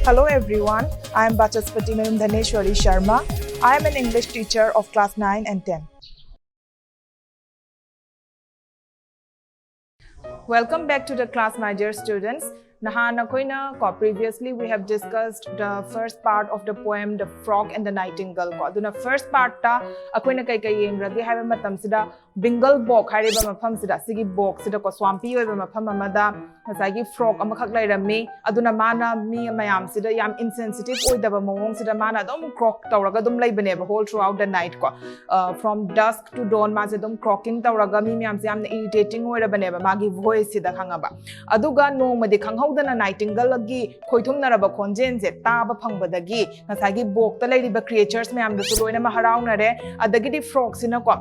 Hello everyone, I am Bachaspati Dhaneshwari Sharma. I am an English teacher of class 9 and 10. Welcome back to the class, my dear students. Previously we have discussed the first part of the poem, The Frog and the Nightingale. The first part ta akoina kai kai yengrage haiba matam sida Bengal bog hariba mafam sida sigi bog sida ko swampy oiba mafam amada ngasagi frog amakhak lairami aduna mana mi mayam sida yam insensitive oidaba mawong sida mana dom croak tawraga dum laibane ba whole throughout the night ko from dusk to dawn ma se dum croaking tawraga mi myam se yam irritating oirabane ba magi voice sida khangaba aduga nongmadi khanghaudana Nightingale gi khoithumnaraba khonjen je taba phangbadagi ngasagi bog ta lairiba creatures mayam da loina ma haraunare adagi di frog sina ko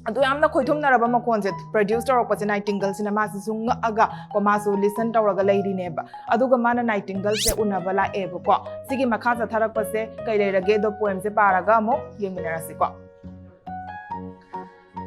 adu yamna khoithumnaraba makonje produce tawrapase Nightingale sina masi sunga aga ko masu listen tawraga lairi neba aduga mana Nightingale se unaba la eba ko sigi makha sa tharakpase kai leirage do poem se paraga mo yeminarasi ko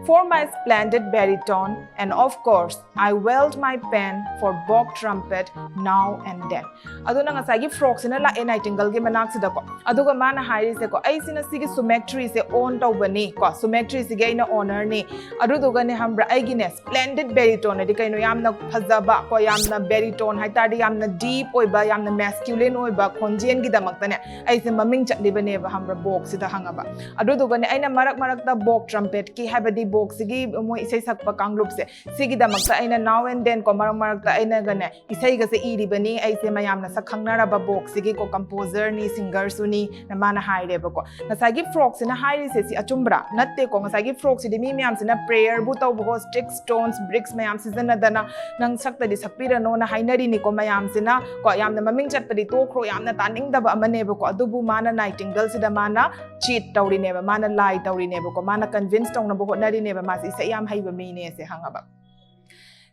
For my splendid baritone, and of course, I weld my pen for bog trumpet now and then. Aduna nga sagi frog sina la Nightingale ge manak sida ko. Aduga mana hairi se ko ai sina sigi symmetry se on taw bani ko symmetry sige ina honor ni. Aduga ne hambra ai gi ne splendid baritone di kaino yamna phazaba ko yamna baritone hai tadi yamna deep oiba yamna masculine oiba khonjen gi damak tane ai se maming chatli bane ba hambra bog sida hangaba. Aduga ne aina marak ta bog trumpet ki habadi bog sigi mo isai sakpa kangrup se sigi damakta aina now and then ko marak ta aina gane isai ga se iri bani ai se mayam na sakhangna ra ba bog sigi ko composer ni singer suni na mana haire ba ko ngasagi frog sina haire se si achumbra natte ko ngasagi frog si mi mayam sina prayer bu taw bo sticks stones bricks mayam si zana dana nang sakta di sakpira no na hainari ni ko mayam sina ko yam na maming chat padi to khro yam na taning da ba amane ba ko adubu mana Nightingale si da mana cheat tawri ne ba mana lie tawri ne ba ko mana convince tong na bo nari ne ba masi isa yam haiba mi ne se hangaba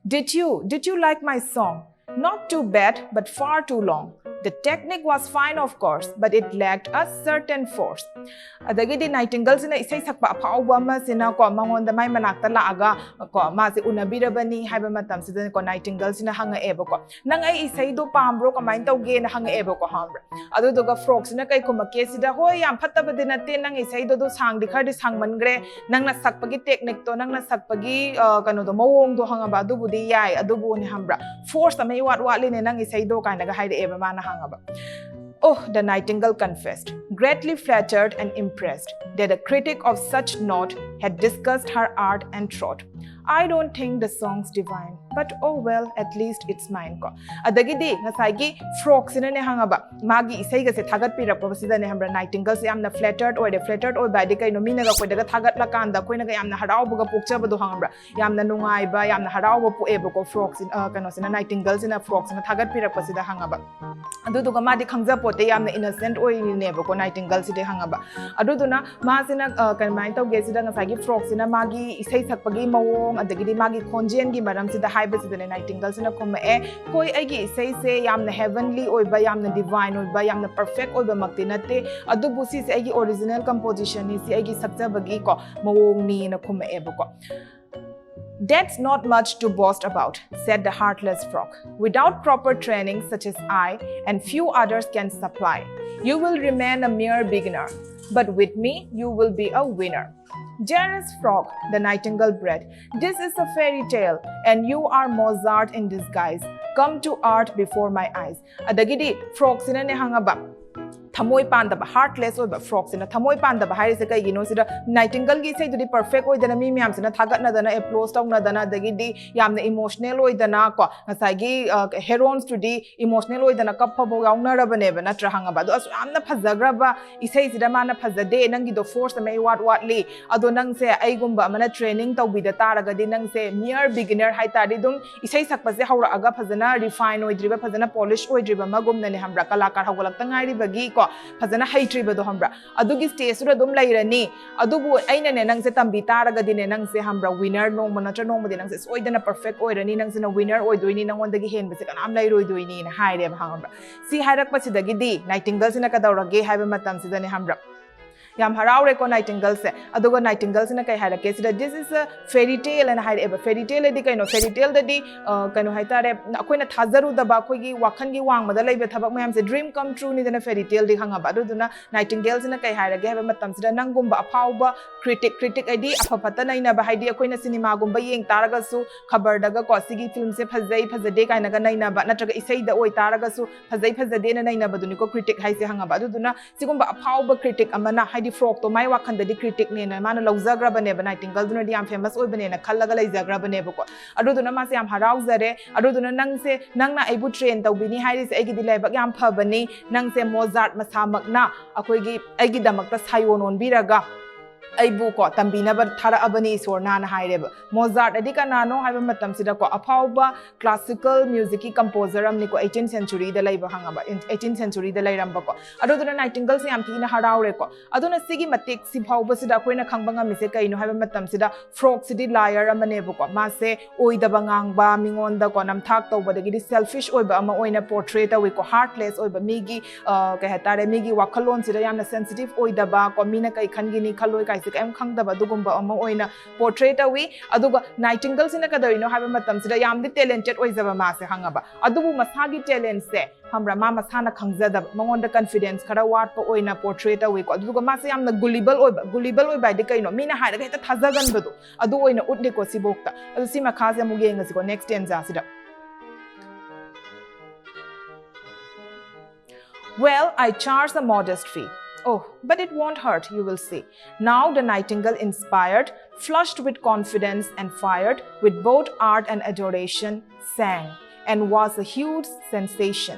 Did you like my song? Not too bad, but far too long. The technique was fine, of course, but it lacked a certain force. Adagi di Nightingale sina isay sakpa apauwa ma sina ko mangonda may manakta laaga ko masi unabira bani haiba matam sida ko Nightingale sina hanga ebo ko nang ay isay do pambro ko main tawge na hanga ebo ko hambra adu doga frog sina kay kumake sida hoy yam phattaba din natin nang isay do sang di khar di sang mangre nang nasakpagi technique to nang nasakpagi kano do mawong do hanga ba adu budi yai adu bu ni hambra force may wat li ne nang isay do kay naga haide eba mana Oh, the Nightingale confessed, greatly flattered and impressed, that a critic of such note had discussed her art and thought. I don't think the song's divine, but oh well, at least it's mine ko. Adagi di ngasagi frog sina ne hangaba magi isai ga se thagat pirak pa sida ne hambra Nightingale se amna flattered or by de kai no minaga ko daga thagat la kanda ko naga yamna harau buga pukcha ba do hangabra yamna nungai ba yamna harau ba pu ebo ko frog sin kano sina Nightingale sina frog sina thagat pirak pa sida hangaba adu duga ma di khangja pote yamna innocent oi ne ba ko Nightingale sida hangaba adu duna ma sina kan mai taw ge sida ngasagi frog sina magi isai sakpagi mawong adagi di magi khonjen gi maram sida haiba sida ne Nightingale sina khoma koi aigi isai se yamna heavenly oiba yamna divine oiba yamna perfect oiba makti natte adu busi se aigi original composition ni si aigi sakja bagi ko mawong ni na khoma ko That's not much to boast about, said the heartless frog. Without proper training such as I and few others can supply, you will remain a mere beginner. But with me, you will be a winner. Generous frog, the Nightingale bred, this is a fairy tale, and you are Mozart in disguise. Come to art before my eyes. Adagidi frog sina ne hangaba. Thamoi pandaba heartless oiba frog sina thamoi pandaba hairi se kai gino sida Nightingale gi sei dudi perfect oi dana mi myam sina thagat na dana applause tong na dana dagi di yamna emotional oi dana ko ngasai gi heroines to di emotional oi dana kap phabo yaungna ra bane ba natra hanga ba do asu amna phajagra ba isei sida mana phajade nangi do force mai wat li ado nang se ai gumba mana training taw bi da taraga di nang se mere beginner hai ta di dum isei sakpa se haura aga phajana refine oi driba phajana polish oi driba magum na ne hamra kalakar hawalak tangai ri bagi ko phajana haitri ba do hambra adugi stage ra dum lairani adubu aina ne nang se tambi taraga di ne nang se hambra winner nong manatra nong madi nang se soidana perfect oirani nang se na winner oidoini nang ondagi hen ba se kanam lairoi doini na haire ba hambra si hairak pa sidagi di Nightingale sina kadawrage haiba matam sidane hambra yam haraure ko Nightingale se aduga Nightingale sina kai hairake sida this is a fairy tale and haire eba fairy tale di kaino fairy tale da di kaino haitare akoina thazaru da ba khoi gi wakhan gi wang mada leibe thabak mayam se dream come true ni dana fairy tale di hanga ba aduna Nightingale sina kai hairage haba matam sida nangumba aphauba critic id aphapata naina ba haidi akoina cinema gumba yeng taraga su khabar daga ko sigi film se phajai phajade kaina ga naina ba natraga isai da oi taraga su phajai phajade na naina ba duni ko critic haise hanga ba aduna sigumba aphauba critic amana haidi frog to mai wakhan da di critic ne na mana lawzagra bane ba Nightingale duna di am famous oi bane na khallaga laizagra bane ba ko aduna ma se am harauzare aduna nang se nang na aibu train tawbini hairi se aigi di laibak yam phabani nang se Mozart masamakna akoi gi aigi damakta sayonon biraga aibu ko tambina ba thara abani sorna na haireba Mozart adi kanano haiba matam sida ko aphauba classical music composer amni ko 18th century da laiba hangaba 18th century da lairamba ko aduna Nightingale se amti na haraure ko aduna sigi matik si phauba sida koina khangbanga mise kaino haiba matam sida frog sidi liar amane ko ma se oida bangang ba mingon da ko nam thak to bodagi di selfish oiba ama oina portrait awi ko heartless oiba migi ka hatare migi wakhalon sida yamna sensitive oida ba ko mina kai khangini khaloi kai kaim khangdaba dugumba ama oina portrait awi aduga Nightingale sina kadawino haiba matam sida yamdi talented oizaba ma se hangaba adubu masagi talent se hamra ma masana khangzada mangonda confidence khara wat pa oina portrait awi ko aduga ma se yamna gullible oiba de kaino mina haida kai ta thazagan badu adu oina udde ko sibokta adu sima khaze muge ngasi ko next stanza sida well I charge a modest fee. Oh, but it won't hurt, you will see. Now the Nightingale, inspired, flushed with confidence and fired with both art and adoration, sang and was a huge sensation.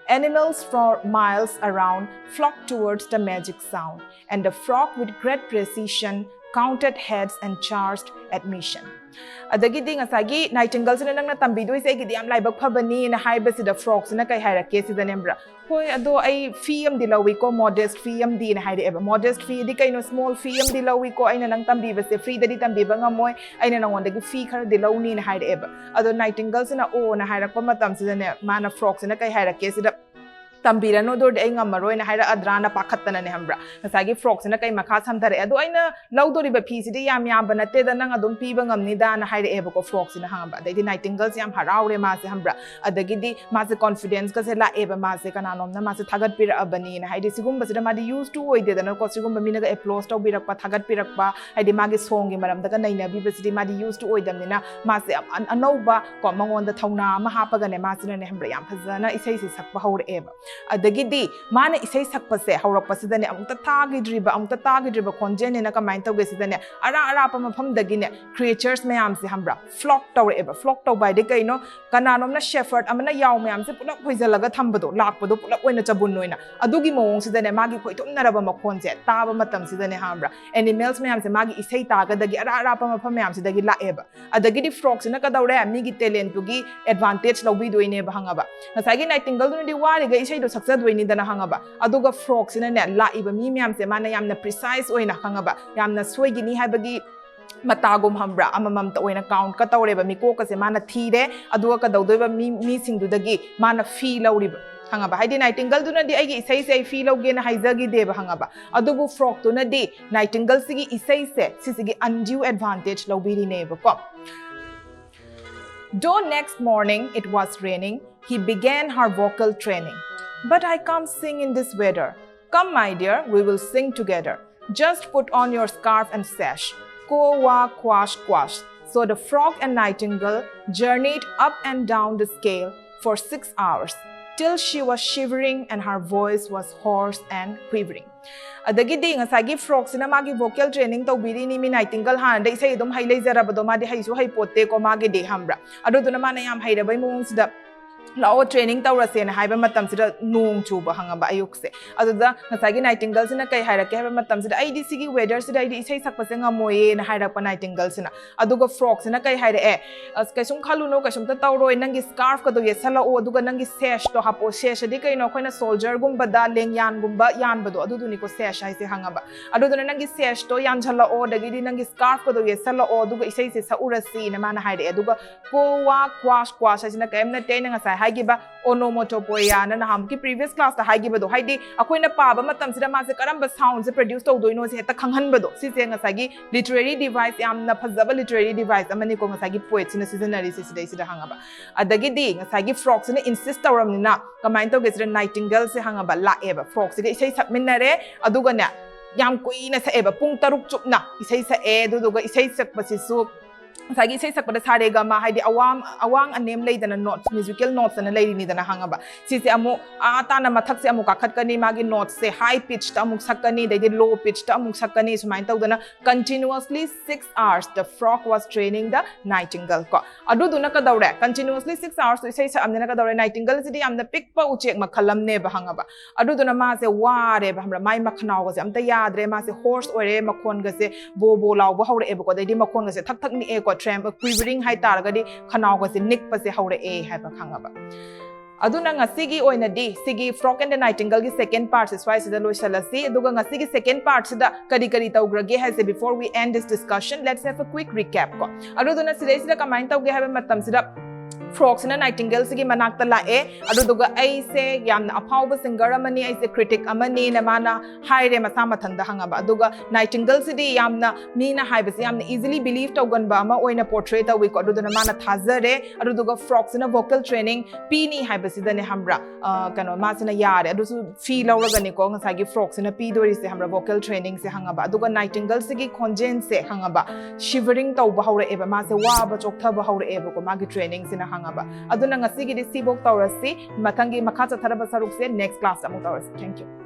Animals for miles around flocked towards the magic sound, and the frog with great precision counted heads and charged admission. Adagidi ngasagi Nightingale sina nang natambido isa igidi am laibak phabani na haiba sida frog sina kai hairake sida nembra hoi ado ai fee am dilawi ko modest fee am di na haide eba modest fee di kaino small fee am dilawi ko aina nang tambiba se free dadi tambiba ngamoy aina nang wandagi fee khara dilawni na haide eba ado Nightingale sina o na hairak pa matam sida ne mana frog sina kai hairake sida tambira no dor de nga maroi na haira adrana pakhatana ne hambra nasagi frog sina kai makha samthare adu aina lawdori ba phi sidi yam yam banate da nang adum pi ba ngamni da na haira eba ko frog sina hamba dai di Nightingale yam haraure ma se hambra adagi di ma se confidence ka se la eba ma se kana nom na ma se thagat pira abani na haidi sigum ba sida ma di used to oi de da na ko sigum ba mina ga applause to birak pa thagat pirak pa haidi ma ge song gi maram da ka naina bi ba sidi ma di used to oi dam ni na ma se anova ko mangon da thauna ma ha pa ga ne ma sina ne hambra yam phazana isai se sak ba haure eba adagidi mana isai sakpase haurakpa sidane amukta tagidriba khonjene na kamai tawge sidane ara pa mafam dagine creatures mayam se hambra flock tawre eba flock taw by de kaino kananom na shepherd amana yaw mayam se pulak hoizalaga thambado lakpado pulak oina chabun noina adugi mawong sidane magi khoitumnaraba makhonse taba matam sidane hambra animals mayam se magi isai taga dagi ara pa mafam mayam se dagi la eba adagidi frogs na kadawre amigi talent tugi advantage lawbi doine ba hangaba nasagi Nightingale ni wari ga isai do success doini dana hangaba aduga frogs ina ne la iba mi myam se mana yamna precise oina hangaba yamna soigini haibagi matagum hambra amamam ta oina count ka tawreba mi ko ka se mana thire aduga ka dawdoiba mi singdu dagi mana feel lawriba hangaba haidi Nightingale duna di aigi isai se feel lawge na haizagi deba hangaba adugu frog duna di Nightingale sigi isai se sigi undue advantage lawbiri neba ko. Though next morning it was raining, he began her vocal training. But I can't sing in this weather. Come, my dear, we will sing together. Just put on your scarf and sash. Ko-wa, quash, quash. So the frog and Nightingale journeyed up and down the scale for 6 hours, till she was shivering and her voice was hoarse and quivering. Adagidi ngasagi frog sina magi vocal training tawbiri ni mi Nightingale han dai sai dum hailai zarabado ma di haisu hai pote ko magi de hambra adu duna mana yam haira bai mong sida lao training tawrase na haiba matam sida nong chuba hangaba ayukse aduda ngasagi Nightingale sina kai hairake haiba matam sida ai di sigi weather sida ai di isai sakpa se ngamoye na hairakpa Nightingale sina aduga frog sina kai haire as kaisum khaluno kaisum ta tawroi nangi scarf ka do yesala o aduga nangi sash to hapo sash di kai no khoina soldier gumba da lengyan gumba yan bado adudu ni ko sash hai se hangaba adudu nangi sash to yan jhala o dagi di nangi scarf ka do yesala o aduga isai se sa urasi na mana haire aduga ko wa quash quash sina kai na te na ngasai hagiba onomatopoeia na ham ki previous class ta hagiba do haidi akoina paba matam sida ma se karamba sound se produce to doino se heta khanghan bado si se ngasagi literary device yamna phajaba literary device amani ko ngasagi poet sina seasonary se sida sida hangaba adagi di ngasagi frog sina insist tawramnina kamain to gesra nightingale se hangaba la eba frog se isai sakminare aduga ne yam kuina sa eba pung taruk chupna isai sa e duduga isai sakpasisu sagi isai sakpada sarega ma haidi awang anem leidana notes musical notes na leidi ni dana hangaba sisi amu ata na mathak se amu kakhat kani magi notes se high pitch ta amuk sakani dai low pitch ta amuk sakani sumain tawdana continuously 6 hours the frog was training the nightingale ko adu duna ka daure continuously 6 hours isai sa amna ka daure nightingale sidi amna pikpa uchek makhalam ne ba hangaba adu duna ma se ware ba hamra mai makhnaw ga se amta yadre ma se horse ore makhon ga se bo law bo haure e ba ko dai makhon ga se thak ni e ko tram quivering hai taragadi khanaw ga se nik pa se haure e hai ba khangaba aduna ngasigi oina di sigi frog and the nightingale gi second part is why sida loisalasi aduga ngasigi second part sida kari tawgrage has before we end this discussion let's have a quick recap ko aduna sida comment tawge have matam sida frogs na nightingale sigi manakta la e aduga ai se yamna aphaw singer amani ai se critic amani na mana haire masa mathanda hangaba aduga nightingale sidi yamna mina haibase yamna easily believe tawgan ba ama oina portrait tawi ko aduna mana thazare aduga frogs na vocal training pini haibase dane hamra kano masina yare adusu feel awraga ni ko ngasagi frogs na pi dori se hamra vocal training se hangaba aduga nightingale sigi konjen se hangaba shivering tawba hawre eba ma se wa ba chokta ba hawre eba ko magi training sina aduna ngasigi di sibok tawrasi matangi makha chatharaba saruk se next class amu tawrasi thank you